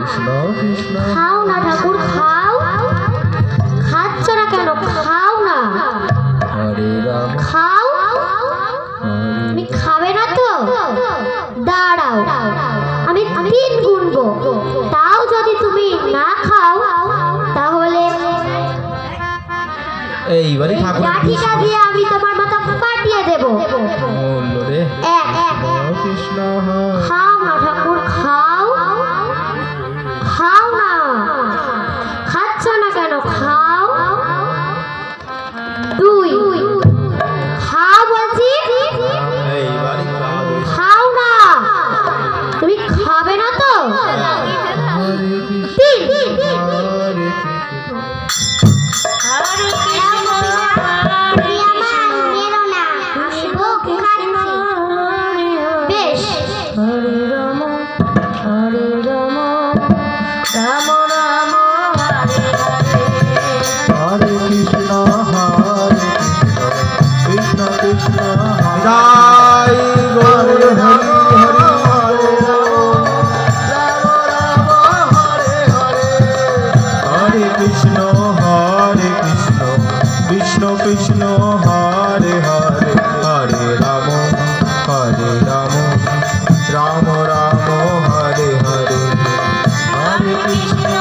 কৃষ্ণ কৃষ্ণ খাও না ঠাকুর খাও। খাচ্ছ না কেন? খাও না। হরে রাম খাও। তুমি খাবে না তো? দাঁড়াও, আমি 3 গুনবো, তাও যদি তুমি না খাও তাহলে এইবারে ঠাকুর লাঠিটা দিয়ে আমি তোমার মাথা ফাটিয়ে দেব। বললো রে 1 কৃষ্ণ খাও না ঠাকুর খাও। খাও না। খাচ্ছ না কেন? খাও। 2 খাও বলছি। এইবারে খাও না। তুমি খাবে না তো? হরে কৃষ্ণ 3 হরে বেশ। হরে রাম হরে রাম রাম রাম হরে কৃষ্ণ কৃষ্ণ কৃষ্ণ জয় গৌর হরি হরি হরে রাম রাম রাম হরে হরে হরে কৃষ্ণ কৃষ্ণ কৃষ্ণ হরে হরে হরে রাম রাম রাম হরে হরে হরে কৃষ্ণ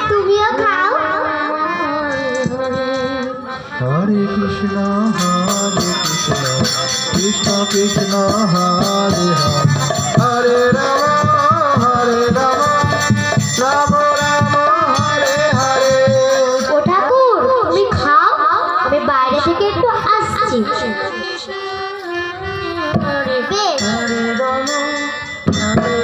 তুমিও খাও। হরে কৃষ্ণ কৃষ্ণ কৃষ্ণ হরে হরে হরে রাম রাম রাম হরে হরে ও ঠাকুর তুমি খাও, আমি বাইরে থেকে একটু আসছি। বেশ। হরে রাম হরে